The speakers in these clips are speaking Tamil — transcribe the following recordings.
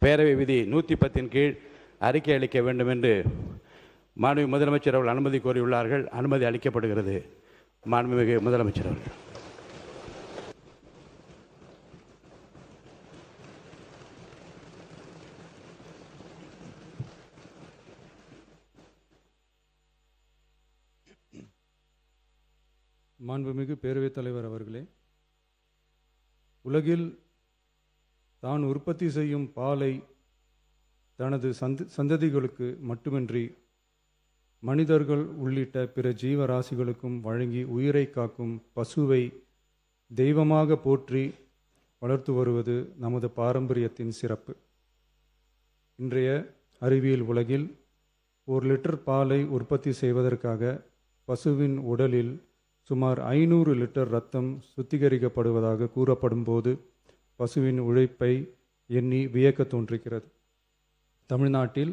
பேரவை விதி 110 கீழ் அறிக்கை அளிக்க வேண்டும் என்று மாண்புமிகு முதலமைச்சர் அவர்கள் அனுமதி கோரியுள்ளார்கள். அனுமதி அளிக்கப்படுகிறது. மாண்புமிகு முதலமைச்சர் அவர்கள். மாண்புமிகு பேரவைத் தலைவர் அவர்களே, உலகில் தான் உற்பத்தி செய்யும் பாலை தனது சந்ததிகளுக்கு மட்டுமின்றி மனிதர்கள் உள்ளிட்ட பிற ஜீவராசிகளுக்கும் வழங்கி உயிரை காக்கும் பசுவை தெய்வமாக போற்றி வளர்த்து வருவது நமது பாரம்பரியத்தின் சிறப்பு. இன்றைய அறிவியல் உலகில் 1 லிட்டர் பாலை உற்பத்தி செய்வதற்காக பசுவின் உடலில் சுமார் 500 லிட்டர் இரத்தம் சுத்திகரிக்கப்படுவதாக கூறப்படும் போது பசுவின் உழைப்பை எண்ணி வியக்க தோன்றுகிறது. தமிழ்நாட்டில்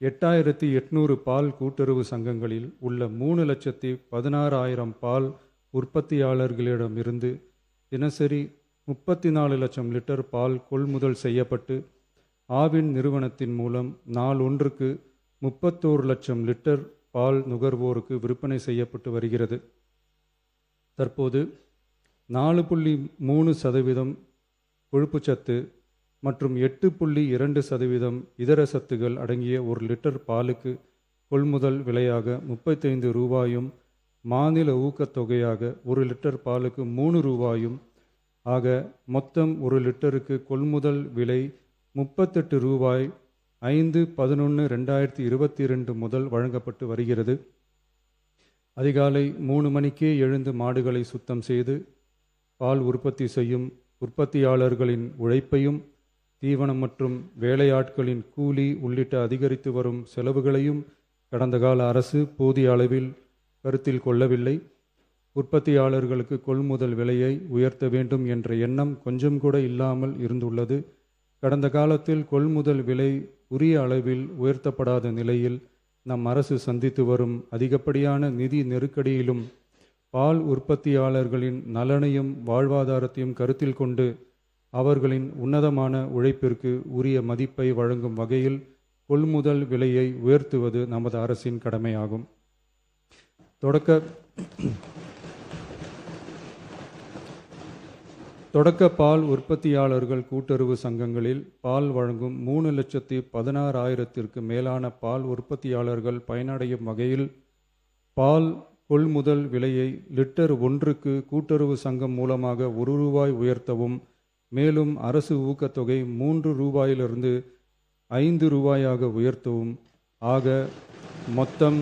8800 பால் கூட்டுறவு சங்கங்களில் உள்ள 3,16,000 பால் உற்பத்தியாளர்களிடமிருந்து தினசரி 34 லட்சம் லிட்டர் பால் கொள்முதல் செய்யப்பட்டு ஆவின் நிறுவனத்தின் மூலம் நாளொன்றுக்கு 31 லட்சம் லிட்டர் பால் நுகர்வோருக்கு விற்பனை செய்யப்பட்டு வருகிறது. தற்போது 4.3% கொழுப்புச்சத்து மற்றும் 8.2% இதர சத்துகள் அடங்கிய 1 லிட்டர் பாலுக்கு கொள்முதல் விலையாக 35 ரூபாயும் மாநில ஊக்கத்தொகையாக 1 லிட்டர் பாலுக்கு 3 ரூபாயும் ஆக மொத்தம் 1 லிட்டருக்கு கொள்முதல் விலை 38 ரூபாய் 5/11/2022 முதல் வழங்கப்பட்டு வருகிறது. அதிகாலை 3 மணிக்கே எழுந்து மாடுகளை சுத்தம் செய்து பால் உற்பத்தி செய்யும் உற்பத்தியாளர்களின் உழைப்பையும் தீவனம் மற்றும் வேலையாட்களின் கூலி உள்ளிட்ட அதிகரித்து வரும் செலவுகளையும் கடந்த கால அரசு போதிய அளவில் கருத்தில் கொள்ளவில்லை. உற்பத்தியாளர்களுக்கு கொள்முதல் விலையை உயர்த்த வேண்டும் என்ற எண்ணம் கொஞ்சம் கூட இல்லாமல் இருந்துள்ளது. கடந்த காலத்தில் கொள்முதல் விலை உரிய அளவில் உயர்த்தப்படாத நிலையில் நம் அரசு சந்தித்து வரும் அதிகப்படியான நிதி நெருக்கடியிலும் பால் உற்பத்தியாளர்களின் நலனையும் வாழ்வாதாரத்தையும் கருத்தில் கொண்டு அவர்களின் உன்னதமான உழைப்பிற்கு உரிய மதிப்பை வழங்கும் வகையில் கொள்முதல் விலையை உயர்த்துவது நமது அரசின் கடமையாகும். தொடக்க பால் உற்பத்தியாளர்கள் கூட்டுறவு சங்கங்களில் பால் வழங்கும் 3,16,000க்கு மேலான பால் உற்பத்தியாளர்கள் பயனடையும் வகையில் பால் கொள்முதல் விலையை லிட்டர் ஒன்றுக்கு கூட்டுறவு சங்கம் மூலமாக 1 ரூபாய் உயர்த்தவும், மேலும் அரசு ஊக்கத்தொகை 3 ரூபாயிலிருந்து 5 ரூபாயாக உயர்த்தவும் ஆக மொத்தம்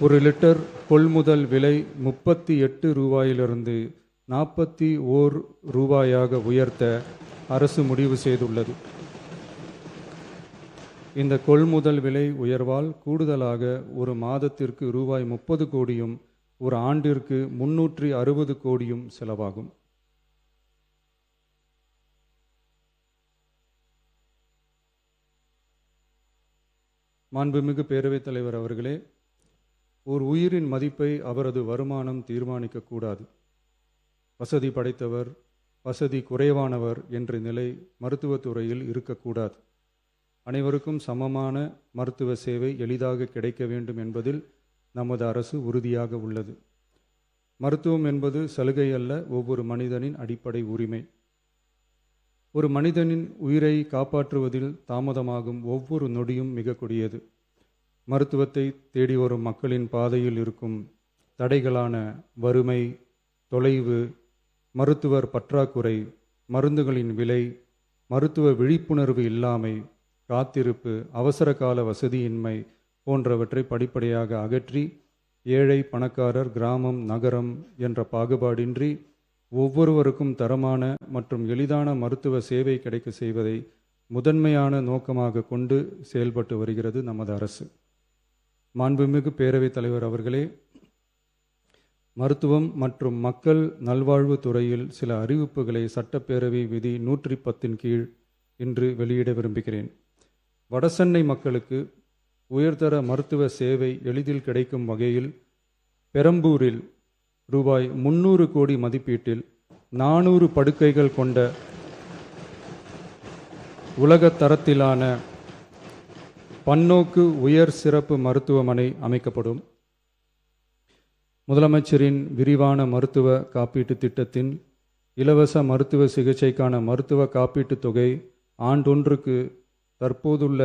1 லிட்டர் கொள்முதல் விலை 38 ரூபாயிலிருந்து 41 ரூபாயாக உயர்த்த அரசு முடிவு செய்துள்ளது. இந்த கொள்முதல் விலை உயர்வால் கூடுதலாக ஒரு மாதத்திற்கு ரூபாய் 30 கோடியும் ஒரு ஆண்டிற்கு 360 கோடியும் செலவாகும். மாண்புமிகு பேரவைத் தலைவர் அவர்களே, ஒரு உயிரின் மதிப்பை அவரது வருமானம் தீர்மானிக்கக்கூடாது. வசதி படைத்தவர், வசதி குறைவானவர் என்ற நிலை மருத்துவத்துறையில் இருக்கக்கூடாது. அனைவருக்கும் சமமான மருத்துவ சேவை எளிதாக கிடைக்க வேண்டும் என்பதில் நமது அரசு உறுதியாக உள்ளது. மருத்துவம் என்பது சலுகை அல்ல, ஒவ்வொரு மனிதனின் அடிப்படை உரிமை. ஒரு மனிதனின் உயிரை காப்பாற்றுவதில் தாமதமாகும் ஒவ்வொரு நொடியும் மிக கொடியது. மருத்துவத்தை தேடி வரும் மக்களின் பாதையில் இருக்கும் தடைகளான வறுமை, தொலைவு, மருத்துவர் பற்றாக்குறை, மருந்துகளின் விலை, மருத்துவ விழிப்புணர்வு இல்லாமை, காத்திருப்பு, அவசர கால வசதியின்மை போன்றவற்றை படிப்படியாக அகற்றி ஏழை, பணக்காரர், கிராமம், நகரம் என்ற பாகுபாடின்றி ஒவ்வொருவருக்கும் தரமான மற்றும் எளிதான மருத்துவ சேவை கிடைக்க செய்வதை முதன்மையான நோக்கமாக கொண்டு செயல்பட்டு வருகிறது நமது அரசு. மாண்புமிகு பேரவைத் தலைவர் அவர்களே, மருத்துவம் மற்றும் மக்கள் நல்வாழ்வு துறையில் சில அறிவிப்புகளை சட்டப்பேரவை விதி 110 கீழ் இன்று வெளியிட விரும்புகிறேன். வடசென்னை மக்களுக்கு உயர்தர மருத்துவ சேவை எளிதில் கிடைக்கும் வகையில் பெரம்பூரில் ரூபாய் 300 கோடி மதிப்பீட்டில் 400 படுக்கைகள் கொண்ட உலக தரத்திலான பன்னோக்கு உயர் சிறப்பு மருத்துவமனை அமைக்கப்படும். முதலமைச்சரின் விரிவான மருத்துவ காப்பீட்டுத் திட்டத்தின் இலவச மருத்துவ சிகிச்சைக்கான மருத்துவ காப்பீட்டுத் தொகை ஆண்டொன்றுக்கு தற்போதுள்ள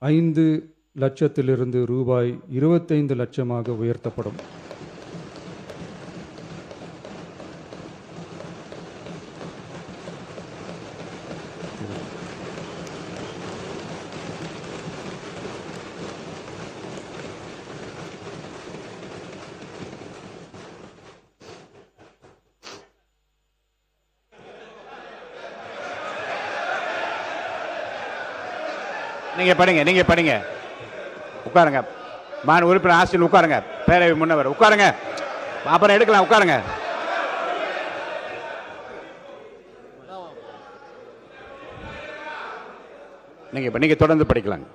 5 லட்சத்திலிருந்து ரூபாய் 25 லட்சமாக உயர்த்தப்படும். நீங்க படிங்க உட்காருங்க. மாநில உறுப்பினர் ஆசிரியர் உட்காருங்க. பேரவை முன்னவர் உட்காருங்க. அப்புறம் எடுக்கலாம். உட்காருங்க. நீங்க தொடர்ந்து படிக்கலாங்க.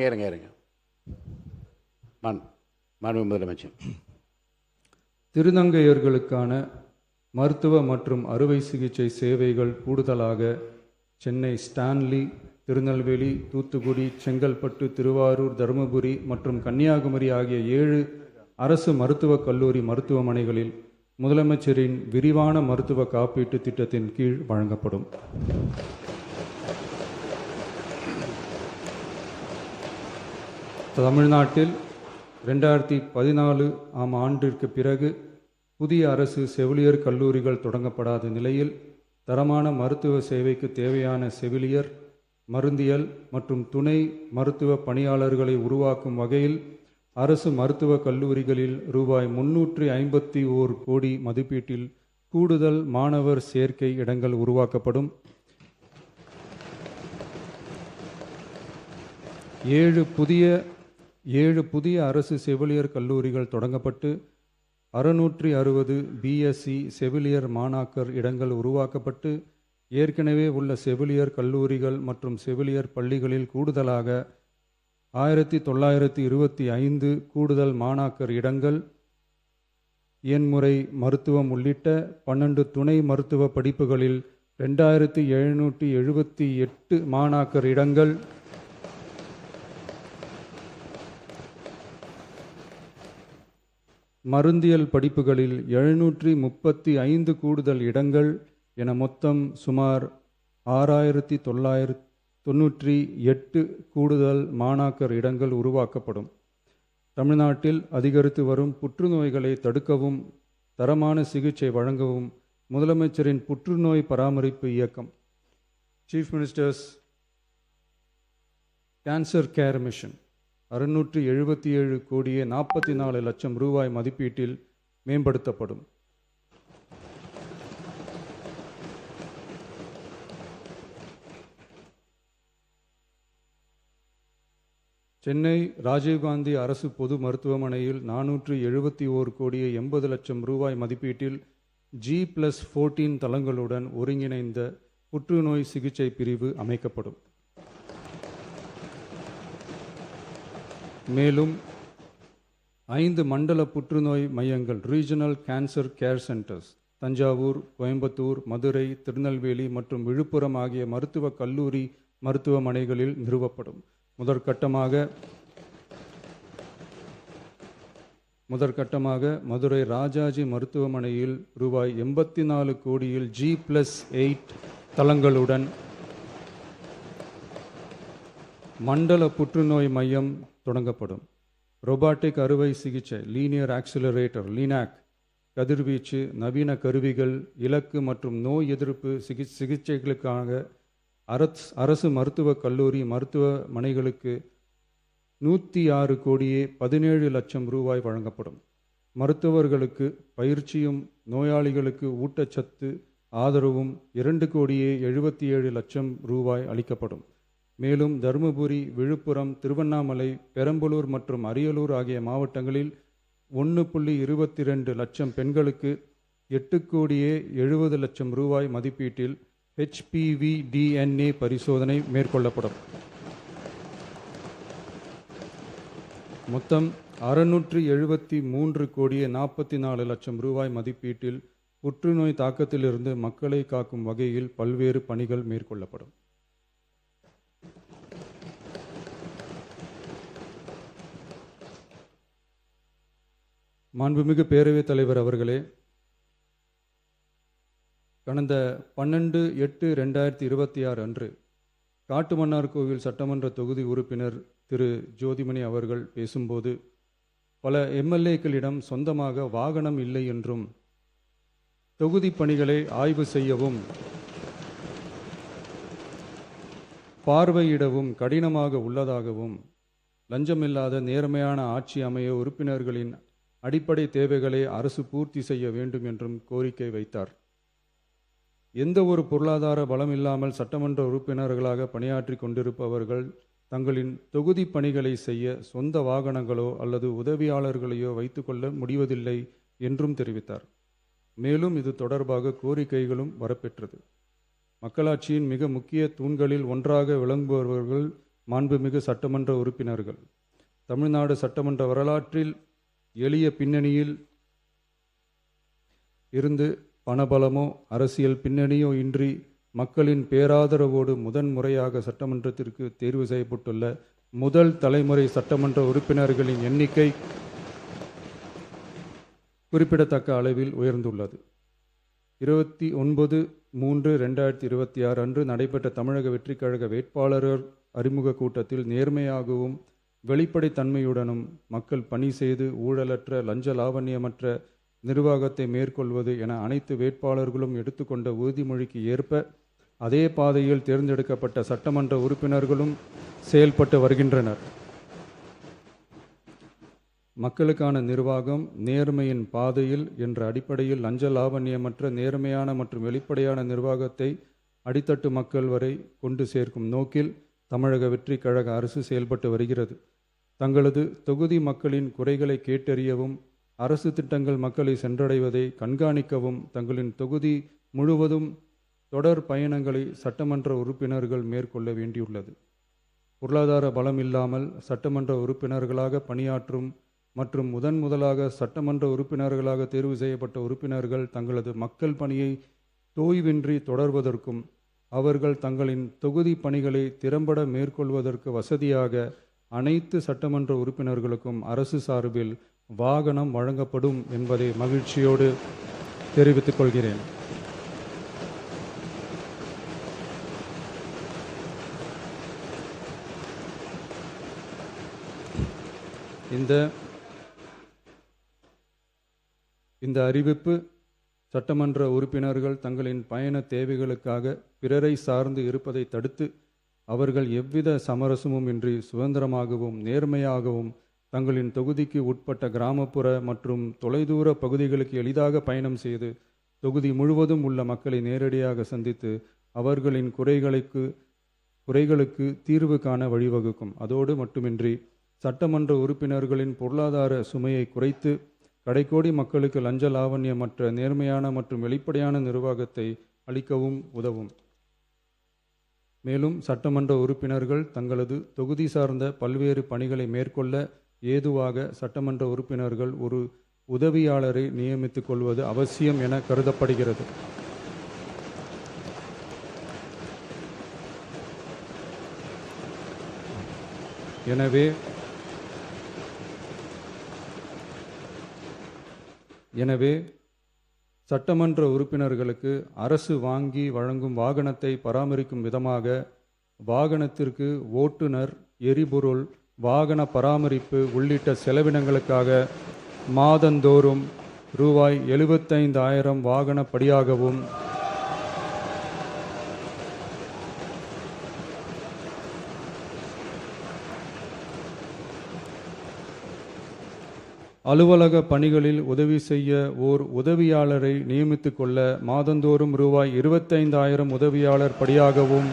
இருங்க. மாண்பு முதலமைச்சர். திருநங்கையர்களுக்கான மருத்துவ மற்றும் அறுவை சிகிச்சை சேவைகள் கூடுதலாக சென்னை, ஸ்டான்லி, திருநெல்வேலி, தூத்துக்குடி, செங்கல்பட்டு, திருவாரூர், தருமபுரி மற்றும் கன்னியாகுமரி ஆகிய 7 அரசு மருத்துவக் கல்லூரி மருத்துவமனைகளில் முதலமைச்சரின் விரிவான மருத்துவ காப்பீட்டு திட்டத்தின் கீழ் வழங்கப்படும். தமிழ்நாட்டில் 2014 ஆண்டிற்கு பிறகு புதிய அரசு செவிலியர் கல்லூரிகள் தொடங்கப்படாத நிலையில் தரமான மருத்துவ சேவைக்கு தேவையான செவிலியர், மருந்தியல் மற்றும் துணை மருத்துவ பணியாளர்களை உருவாக்கும் வகையில் அரசு மருத்துவக் கல்லூரிகளில் ரூபாய் 351 கோடி மதிப்பீட்டில் கூடுதல் மாணவர் சேர்க்கை இடங்கள் உருவாக்கப்படும். 7 புதிய அரசு செவிலியர் கல்லூரிகள் தொடங்கப்பட்டு 660 பிஎஸ்சி செவிலியர் மாணாக்கர் இடங்கள் உருவாக்கப்பட்டு ஏற்கனவே உள்ள செவிலியர் கல்லூரிகள் மற்றும் செவிலியர் பள்ளிகளில் கூடுதலாக 1925 கூடுதல் மாணாக்கர் இடங்கள், எண்முறை மருத்துவம் உள்ளிட்ட 12 துணை மருத்துவ படிப்புகளில் 2778 மாணாக்கர் இடங்கள், மருந்தியல் படிப்புகளில் 735 கூடுதல் இடங்கள் என மொத்தம் சுமார் 6998 கூடுதல் மாணாக்கர் இடங்கள் உருவாக்கப்படும். தமிழ்நாட்டில் அதிகரித்து வரும் புற்றுநோய்களை தடுக்கவும் தரமான சிகிச்சை வழங்கவும் முதலமைச்சரின் புற்றுநோய் பராமரிப்பு இயக்கம் chief ministers cancer care mission 677 கோடியே 44 லட்சம் ரூபாய் மதிப்பீட்டில் மேம்படுத்தப்படும். சென்னை ராஜீவ்காந்தி அரசு பொது மருத்துவமனையில் 471 கோடியே 80 லட்சம் ரூபாய் மதிப்பீட்டில் G+14 தளங்களுடன் ஒருங்கிணைந்த புற்றுநோய் சிகிச்சை பிரிவு அமைக்கப்படும். மேலும் 5 மண்டல புற்றுநோய் மையங்கள் regional cancer care centres Thanjavur, Coimbatore, Madurai, Tirunelveli மற்றும் விழுப்புரம் ஆகிய மருத்துவக் கல்லூரி மருத்துவமனைகளில் நிறுவப்படும். முதற்கட்டமாக மதுரை ராஜாஜி மருத்துவமனையில் ரூபாய் 84 கோடியில் G+8 தளங்களுடன் மண்டல புற்றுநோய் மையம் தொடங்கப்படும். ரொபாட்டிக் அறுவை சிகிச்சை லீனியர் ஆக்சிலரேட்டர் லீனாக், கதிர்வீச்சு, நவீன கருவிகள், இலக்கு மற்றும் நோய் எதிர்ப்பு சிகிச்சைகளுக்காக அரசு மருத்துவக் கல்லூரி மருத்துவமனைகளுக்கு 106 கோடியே 17 லட்சம் ரூபாய் வழங்கப்படும். மருத்துவர்களுக்கு பயிற்சியும் நோயாளிகளுக்கு ஊட்டச்சத்து ஆதரவும் 2 கோடியே 77 லட்சம் ரூபாய் அளிக்கப்படும். மேலும் தருமபுரி, விழுப்புரம், திருவண்ணாமலை, பெரம்பலூர் மற்றும் அரியலூர் ஆகிய மாவட்டங்களில் 1.22 லட்சம் பெண்களுக்கு 8 கோடியே 70 லட்சம் ரூபாய் மதிப்பீட்டில் HPV DNA பரிசோதனை மேற்கொள்ளப்படும். மொத்தம் 673 கோடியே 44 லட்சம் ரூபாய் மதிப்பீட்டில் புற்றுநோய் தாக்கத்திலிருந்து மக்களை காக்கும் வகையில் பல்வேறு பணிகள் மேற்கொள்ளப்படும். மாண்புமிகு பேரவைத் தலைவர் அவர்களே, கடந்த 12/8/2026 அன்று காட்டுமன்னார்கோவில் சட்டமன்ற தொகுதி உறுப்பினர் திரு ஜோதிமணி அவர்கள் பேசும்போது, பல எம்எல்ஏக்களிடம் சொந்தமாக வாகனம் இல்லை என்றும் தொகுதி பணிகளை ஆய்வு செய்யவும் பார்வையிடவும் கடினமாக உள்ளதாகவும், லஞ்சமில்லாத நேர்மையான ஆட்சி அமைய உறுப்பினர்களின் அடிப்படை தேவைகளை அரசு பூர்த்தி செய்ய வேண்டும் என்றும் கோரிக்கை வைத்தார். எந்த ஒரு பொருளாதார பலம் இல்லாமல் சட்டமன்ற உறுப்பினர்களாக பணியாற்றி கொண்டிருப்பவர்கள் தங்களின் தொகுதி பணிகளை செய்ய சொந்த வாகனங்களோ அல்லது உதவியாளர்களையோ வைத்துக்கொள்ள முடிவதில்லை என்றும் தெரிவித்தார். மேலும் இது தொடர்பாக கோரிக்கைகளும் வரப்பெற்றது. மக்களாட்சியின் மிக முக்கிய தூண்களில் ஒன்றாக விளங்குபவர்கள் மாண்புமிகு சட்டமன்ற உறுப்பினர்கள். தமிழ்நாடு சட்டமன்ற வரலாற்றில் எளிய பின்னணியில் இருந்து பணபலமோ அரசியல் பின்னணியோ இன்றி மக்களின் பேராதரவோடு முதன்முறையாக சட்டமன்றத்திற்கு தேர்வு செய்யப்பட்டுள்ள முதல் தலைமுறை சட்டமன்ற உறுப்பினர்களின் எண்ணிக்கை குறிப்பிடத்தக்க அளவில் உயர்ந்துள்ளது. 29/3/2026 அன்று நடைபெற்ற தமிழக வெற்றிக் கழக வேட்பாளர் அறிமுக கூட்டத்தில் நேர்மையாகவும் வெளிப்படைத்தன்மையுடனும் மக்கள் பணி செய்து ஊழலற்ற லஞ்ச லாவண்யமற்ற நிர்வாகத்தை மேற்கொள்வது என அனைத்து வேட்பாளர்களும் எடுத்துக்கொண்ட உறுதிமொழிக்கு ஏற்ப அதே பாதையில் தேர்ந்தெடுக்கப்பட்ட சட்டமன்ற உறுப்பினர்களும் செயல்பட்டு வருகின்றனர். மக்களுக்கான நிர்வாகம் நேர்மையின் பாதையில் என்ற அடிப்படையில் லஞ்ச லாவண்யமற்ற நேர்மையான மற்றும் வெளிப்படையான நிர்வாகத்தை அடித்தட்டு மக்கள் வரை கொண்டு சேர்க்கும் நோக்கில் தமிழக வெற்றிக் கழக அரசு செயல்பட்டு வருகிறது. தங்களது தொகுதி மக்களின் குறைகளை கேட்டறியவும் அரசு திட்டங்கள் மக்களை சென்றடைவதை கண்காணிக்கவும் தங்களின் தொகுதி முழுவதும் தொடர் பயணங்களை சட்டமன்ற உறுப்பினர்கள் மேற்கொள்ள வேண்டியுள்ளது. பொருளாதார பலம் இல்லாமல் சட்டமன்ற உறுப்பினர்களாக பணியாற்றும் மற்றும் முதலாக சட்டமன்ற உறுப்பினர்களாக தேர்வு செய்யப்பட்ட உறுப்பினர்கள் தங்களது மக்கள் பணியை தோய்வின்றி தொடர்வதற்கும் அவர்கள் தங்களின் தொகுதி பணிகளை திறம்பட மேற்கொள்வதற்கு வசதியாக அனைத்து சட்டமன்ற உறுப்பினர்களுக்கும் அரசு சார்பில் வாகனம் வழங்கப்படும் என்பதை மகிழ்ச்சியோடு தெரிவித்துக் கொள்கிறேன். இந்த அறிவிப்பு சட்டமன்ற உறுப்பினர்கள் தங்களின் பயண தேவைகளுக்காக பிறரை சார்ந்து இருப்பதை தடுத்து அவர்கள் எவ்வித சமரசமும் இன்றி சுதந்திரமாகவும் நேர்மையாகவும் தங்களின் தொகுதிக்கு உட்பட்ட கிராமப்புற மற்றும் தொலைதூர பகுதிகளுக்கு எளிதாக பயணம் செய்து தொகுதி முழுவதும் உள்ள மக்களை நேரடியாக சந்தித்து அவர்களின் குறைகளுக்கு தீர்வு காண வழிவகுக்கும். அதோடு மட்டுமின்றி சட்டமன்ற உறுப்பினர்களின் பொருளாதார சுமையை குறைத்து கடைக்கோடி மக்களுக்கு லஞ்ச லாவண்யமற்ற நேர்மையான மற்றும் வெளிப்படையான நிர்வாகத்தை அளிக்கவும் உதவும். மேலும் சட்டமன்ற உறுப்பினர்கள் தங்களது தொகுதி சார்ந்த பல்வேறு பணிகளை மேற்கொள்ள ஏதுவாக சட்டமன்ற உறுப்பினர்கள் ஒரு உதவியாளரை நியமித்துக் கொள்வது அவசியம் என கருதப்படுகிறது. எனவே சட்டமன்ற உறுப்பினர்களுக்கு அரசு வாங்கி வழங்கும் வாகனத்தை பராமரிக்கும் விதமாக வாகனத்திற்கு ஓட்டுநர், எரிபொருள், வாகன பராமரிப்பு உள்ளிட்ட செலவினங்களுக்காக மாதந்தோறும் ரூபாய் 75,000 வாகன படியாகவும் அலுவலக பணிகளில் உதவி செய்ய ஓர் உதவியாளரை நியமித்துக் கொள்ள மாதந்தோறும் ரூபாய் 25,000 உதவியாளர் படியாகவும்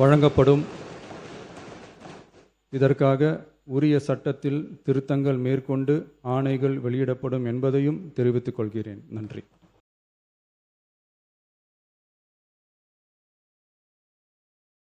வழங்கப்படும். இதற்காக உரிய சட்டத்தில் திருத்தங்கள் மேற்கொண்டு ஆணைகள் வெளியிடப்படும் என்பதையும் தெரிவித்துக் கொள்கிறேன். நன்றி.